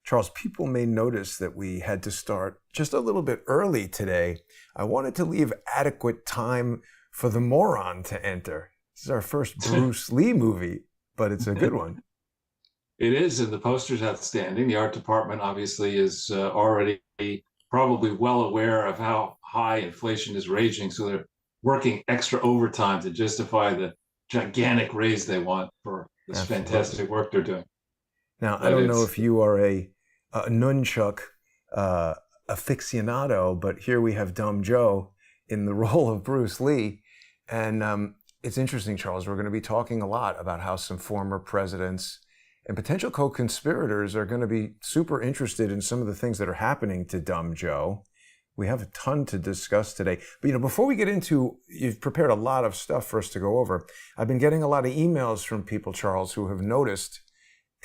Charles, people may notice that we had to start just a little bit early today. I wanted to leave adequate time for the Moron to enter. This is our first Bruce Lee movie, but it's a good one. It is, and the poster's outstanding. The art department obviously is already probably well aware of how high inflation is raging, so they're working extra overtime to justify the gigantic raise they want for this Absolutely. fantastic work they're doing. Now, I But don't know it's if you are a nunchuck aficionado, but here we have Dumb Joe in the role of Bruce Lee. And it's interesting, Charles, we're going to be talking a lot about how some former presidents and potential co-conspirators are going to be super interested in some of the things that are happening to Dumb Joe. We have a ton to discuss today. But, before we get into, you've prepared a lot of stuff for us to go over. I've been getting a lot of emails from people, Charles, who have noticed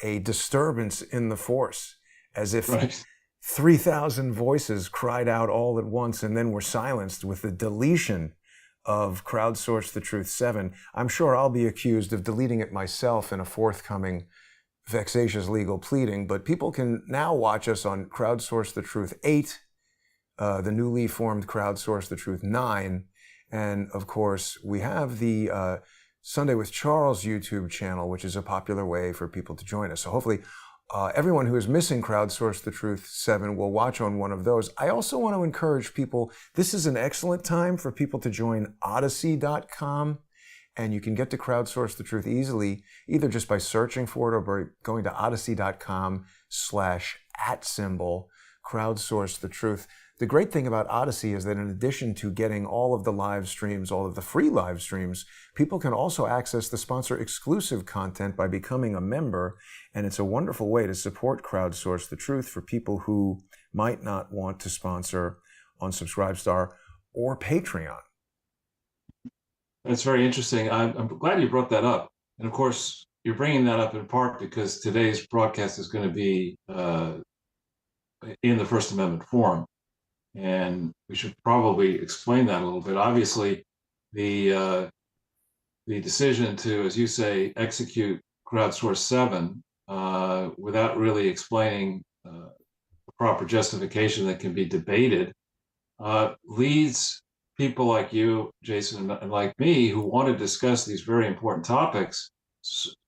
a disturbance in the force, as if right. 3,000 voices cried out all at once and then were silenced with the deletion of Crowdsource the Truth 7. I'm sure I'll be accused of deleting it myself in a forthcoming vexatious legal pleading, but people can now watch us on Crowdsource the Truth 8, the newly formed Crowdsource the Truth 9, and of course we have the Sunday with Charles YouTube channel, which is a popular way for people to join us. So hopefully everyone who is missing Crowdsource the Truth 7 will watch on one of those. I also want to encourage people, this is an excellent time for people to join Odyssey.com, and you can get to Crowdsource the Truth easily, either just by searching for it or by going to Odyssey.com/@ Crowdsource the Truth. The great thing about Odyssey is that in addition to getting all of the live streams, all of the free live streams, people can also access the sponsor exclusive content by becoming a member. And it's a wonderful way to support Crowdsource the Truth for people who might not want to sponsor on Subscribestar or Patreon. That's very interesting. I'm glad you brought that up. And of course, you're bringing that up in part because today's broadcast is going to be in the First Amendment forum. And we should probably explain that a little bit. Obviously, the decision to, as you say, execute Crowdsource 7 without really explaining the proper justification that can be debated leads people like you, Jason, and like me, who want to discuss these very important topics,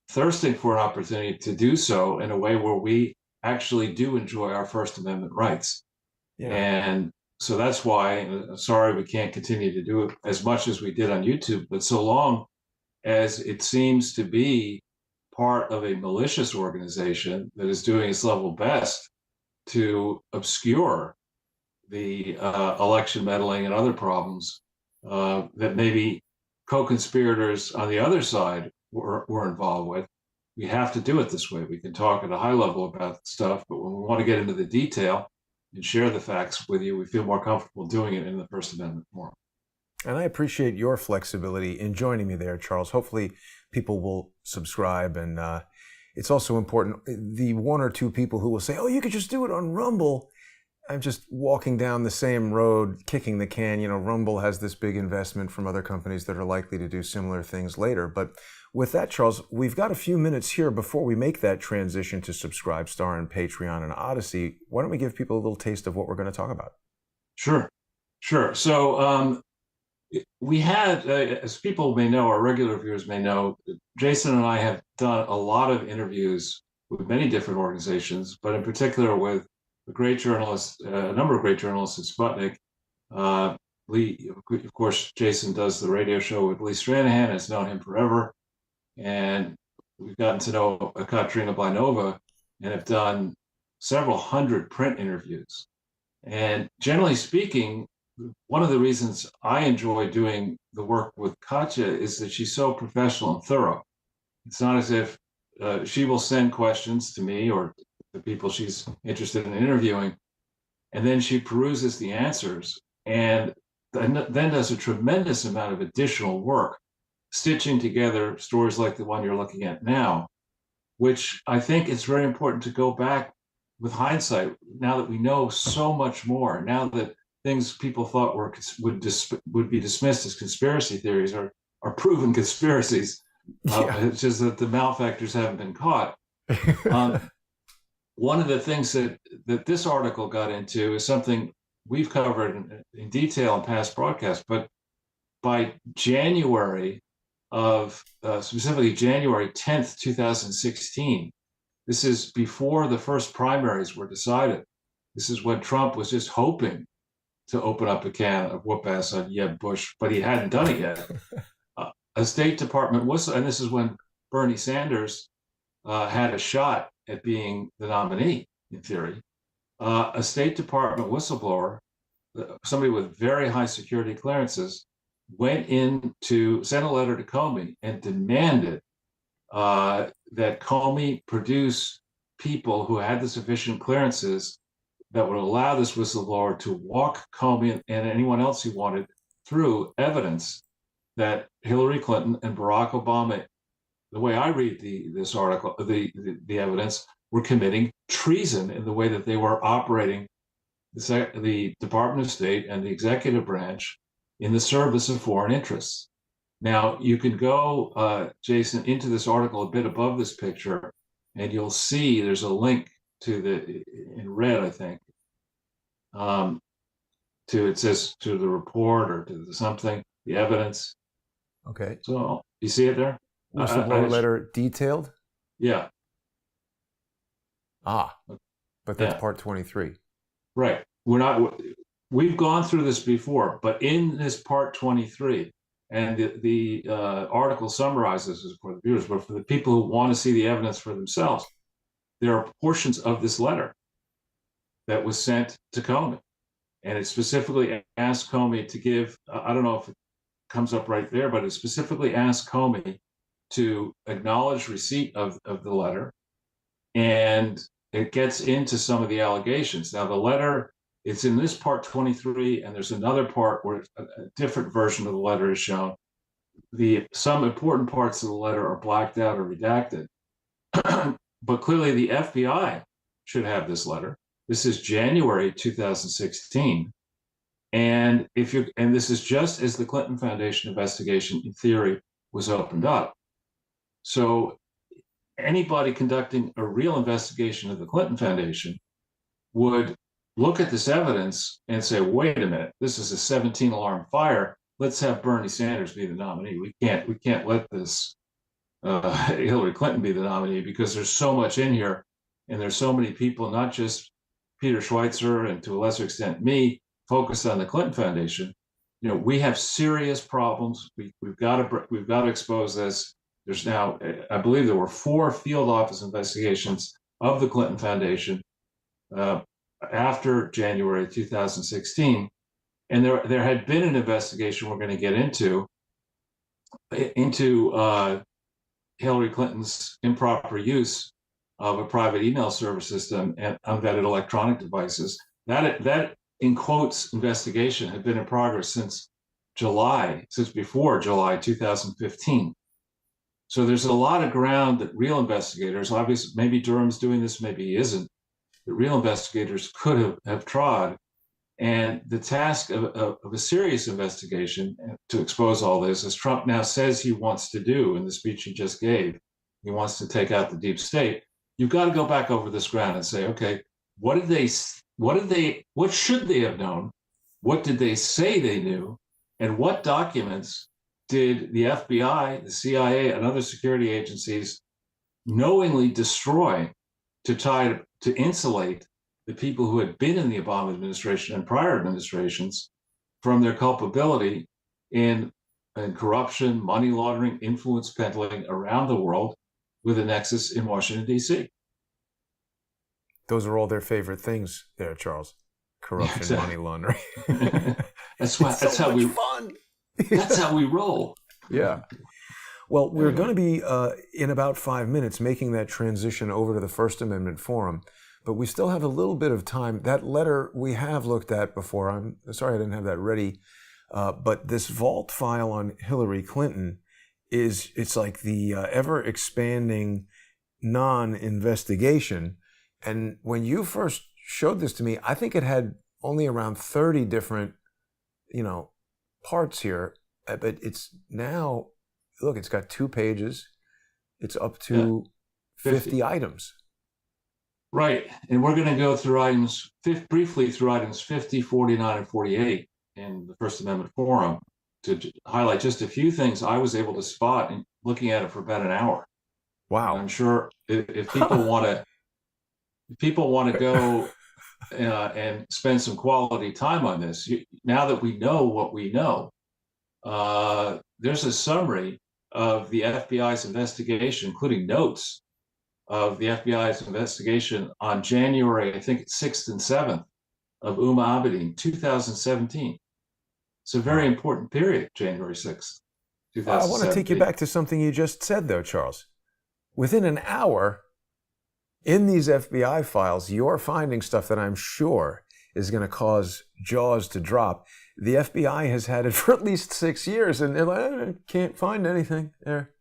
thirsting for an opportunity to do so in a way where we actually do enjoy our First Amendment rights. Yeah. And so that's why, sorry, we can't continue to do it as much as we did on YouTube, but so long as it seems to be part of a malicious organization that is doing its level best to obscure the election meddling and other problems that maybe co-conspirators on the other side were involved with, we have to do it this way. We can talk at a high level about stuff, but when we want to get into the detail and share the facts with you, we feel more comfortable doing it in the First Amendment forum. And I appreciate your flexibility in joining me there, Charles. Hopefully people will subscribe. And it's also important, the one or two people who will say, oh, you could just do it on Rumble. I'm just walking down the same road, kicking the can. Rumble has this big investment from other companies that are likely to do similar things later. But with that, Charles, we've got a few minutes here before we make that transition to Subscribestar and Patreon and Odyssey. Why don't we give people a little taste of what we're going to talk about? Sure. So we had, as people may know, our regular viewers may know, Jason and I have done a lot of interviews with many different organizations, but in particular with a great journalist, a number of great journalists at Sputnik. Lee, of course, Jason does the radio show with Lee Stranahan, has known him forever. And we've gotten to know Katrina Blinova and have done several hundred print interviews. And generally speaking, one of the reasons I enjoy doing the work with Katya is that she's so professional and thorough. It's not as if she will send questions to me or the people she's interested in interviewing, and then she peruses the answers and then does a tremendous amount of additional work stitching together stories like the one you're looking at now, which I think it's very important to go back with hindsight, now that we know so much more, now that things people thought would be dismissed as conspiracy theories are proven conspiracies. It's just that the malefactors haven't been caught. one of the things that this article got into is something we've covered in detail in past broadcasts, but by January of specifically January 10th, 2016, this is before the first primaries were decided. This is when Trump was just hoping to open up a can of whoop ass on Jeb Bush, but he hadn't done it yet. A State Department whistle, and this is when Bernie Sanders had a shot at being the nominee, in theory. A State Department whistleblower, somebody with very high security clearances, sent a letter to Comey and demanded that Comey produce people who had the sufficient clearances that would allow this whistleblower to walk Comey and anyone else he wanted through evidence that Hillary Clinton and Barack Obama, the way I read this article, the evidence, were committing treason in the way that they were operating the Department of State and the executive branch in the service of foreign interests. Now, you can go, Jason, into this article a bit above this picture, and you'll see there's a link to in red, I think, it says to the report or to the evidence. Okay. So you see it there? Whistleblower letter detailed? Yeah. But that's part 23. Right. We've gone through this before, but in this part 23, and the article summarizes this for the viewers, but for the people who want to see the evidence for themselves, there are portions of this letter that was sent to Comey. And it specifically asked Comey to give, I don't know if it comes up right there, but it specifically asked Comey to acknowledge receipt of the letter. And it gets into some of the allegations. Now, the letter, it's in this part 23, and there's another part where a different version of the letter is shown. Some important parts of the letter are blacked out or redacted. But clearly the FBI should have this letter. This is January 2016. And this is just as the Clinton Foundation investigation, in theory, was opened up. So anybody conducting a real investigation of the Clinton Foundation would look at this evidence and say, wait a minute, this is a 17 alarm fire. Let's have Bernie Sanders be the nominee. We can't let this Hillary Clinton be the nominee, because there's so much in here, and there's so many people, not just Peter Schweitzer and to a lesser extent me, focused on the Clinton Foundation. We have serious problems. We've got to expose this. There's now, I believe there were 4 field office investigations of the Clinton Foundation after January 2016. And there had been an investigation we're going to get into Hillary Clinton's improper use of a private email server system and unvetted electronic devices. That in quotes investigation had been in progress since before July 2015. So there's a lot of ground that real investigators, obviously, maybe Durham's doing this, maybe he isn't, that real investigators could have trod. And the task of a serious investigation to expose all this, as Trump now says he wants to do in the speech he just gave, he wants to take out the deep state. You've got to go back over this ground and say, okay, what should they have known? What did they say they knew? And what documents did the FBI, the CIA, and other security agencies knowingly destroy to insulate the people who had been in the Obama administration and prior administrations from their culpability in corruption, money laundering, influence peddling around the world with a nexus in Washington, D.C.? Those are all their favorite things there, Charles. Corruption, exactly. Money laundering. That's how we roll. Yeah. Well, we're going to be, in about 5 minutes, making that transition over to the First Amendment Forum. But we still have a little bit of time. That letter we have looked at before. I'm sorry I didn't have that ready. But this vault file on Hillary Clinton it's like the ever-expanding non-investigation. And when you first showed this to me, I think it had only around 30 different, parts here. But it's now, look, it's got 2 pages. It's up to 50 items. Right. And we're going to go through briefly through items 50, 49, and 48 in the First Amendment Forum to highlight just a few things I was able to spot in looking at it for about an hour. And Wow. I'm sure if people want to go and spend some quality time on this, now that we know what we know, there's a summary of the FBI's investigation, including notes of the FBI's investigation on January, I think, 6th and 7th of Abedin, 2017. It's a very Wow. important period, January 6th, I want to take you 2017. back to something you just said, though, Charles. Within an hour, in these FBI files, you're finding stuff that I'm sure is going to cause jaws to drop. The FBI has had it for at least 6 years, and they're like, can't find anything there.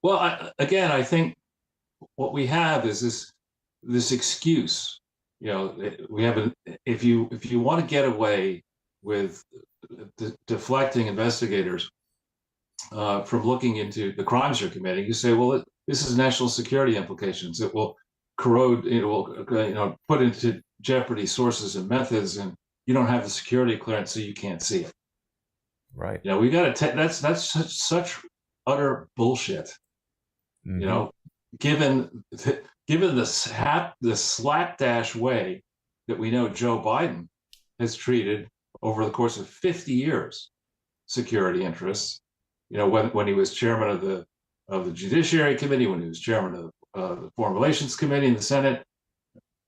Well, I think what we have is this excuse. We have if you want to get away with deflecting investigators from looking into the crimes you're committing, you say, well, this is national security implications. It will corrode, it will put into jeopardy sources and methods, and you don't have the security clearance, so you can't see it. Right. We got to. That's such utter bullshit. Mm-hmm. Given the slapdash way that we know Joe Biden has treated over the course of 50 years security interests. When he was chairman of the Judiciary Committee, when he was chairman of the Foreign Relations Committee in the Senate,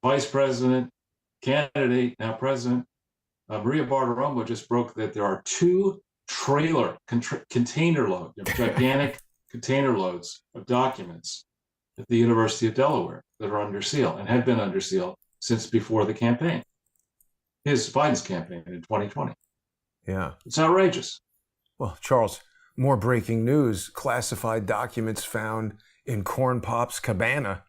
vice president, candidate, now president. Maria Bartiromo just broke that there are 2 container loads, gigantic container loads of documents at the University of Delaware that are under seal and had been under seal since before the campaign, Biden's campaign in 2020. Yeah. It's outrageous. Well, Charles, more breaking news. Classified documents found in Corn Pop's cabana.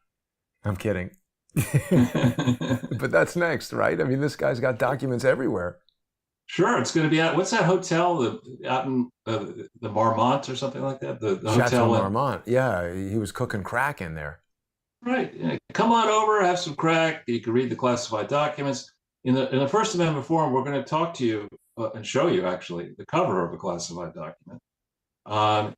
I'm kidding. But that's next, right? I mean, this guy's got documents everywhere. Sure, it's going to be at, what's that hotel out in the Marmont or something like that? The Chateau hotel Marmont. Yeah, he was cooking crack in there. Right. Come on over, have some crack. You can read the classified documents. In the First Amendment Forum, we're going to talk to you and show you actually the cover of a classified document.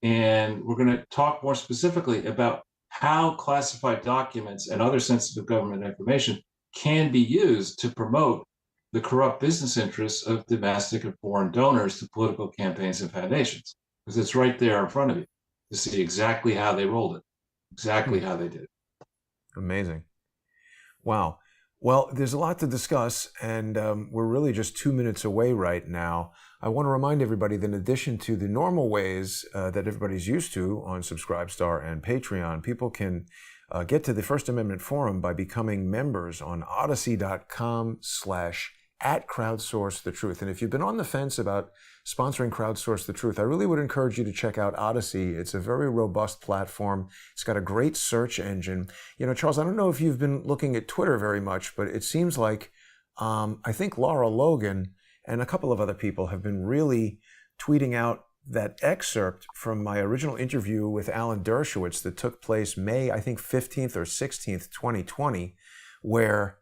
And we're going to talk more specifically about how classified documents and other sensitive government information can be used to promote the corrupt business interests of domestic and foreign donors to political campaigns and foundations. Because it's right there in front of you to see exactly how they rolled it, exactly how they did it. Amazing. Wow. Well, there's a lot to discuss, and we're really just 2 minutes away right now. I want to remind everybody that in addition to the normal ways that everybody's used to on Subscribestar and Patreon, people can get to the First Amendment Forum by becoming members on odyssey.com/@crowdsource the truth. And if you've been on the fence about sponsoring Crowdsource the Truth, I really would encourage you to check out Odyssey. It's a very robust platform. It's got a great search engine. Charles, I don't know if you've been looking at Twitter very much, but it seems like I think Lara Logan and a couple of other people have been really tweeting out that excerpt from my original interview with Alan Dershowitz that took place May, I think 15th or 16th, 2020, where,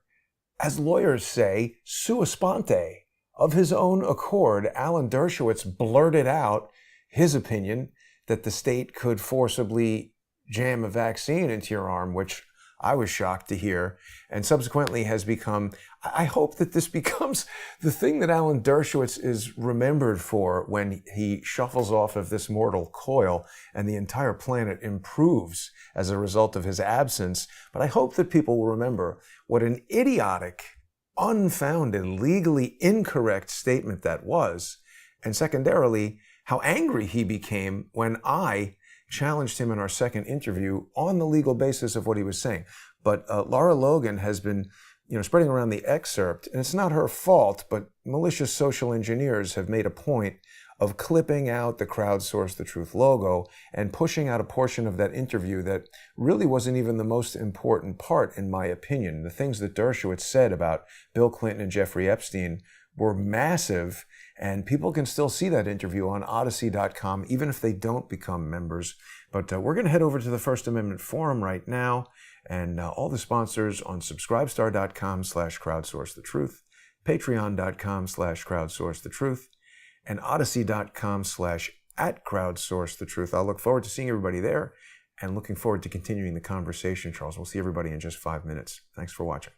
as lawyers say, sua sponte, of his own accord, Alan Dershowitz blurted out his opinion that the state could forcibly jam a vaccine into your arm, which I was shocked to hear, and subsequently has become, I hope that this becomes the thing that Alan Dershowitz is remembered for when he shuffles off of this mortal coil and the entire planet improves as a result of his absence. But I hope that people will remember what an idiotic, unfounded, legally incorrect statement that was, and secondarily, how angry he became when I challenged him in our second interview on the legal basis of what he was saying. But Lara Logan has been, spreading around the excerpt, and it's not her fault, but malicious social engineers have made a point of clipping out the Crowdsource the Truth logo and pushing out a portion of that interview that really wasn't even the most important part, in my opinion. The things that Dershowitz said about Bill Clinton and Jeffrey Epstein were massive, And people can still see that interview on Odyssey.com, even if they don't become members. But we're going to head over to the First Amendment Forum right now, and all the sponsors on subscribestar.com/crowdsourcethetruth, patreon.com/crowdsourcethetruth, and odyssey.com/@crowdsourcethetruth. I'll look forward to seeing everybody there and looking forward to continuing the conversation, Charles. We'll see everybody in just 5 minutes. Thanks for watching.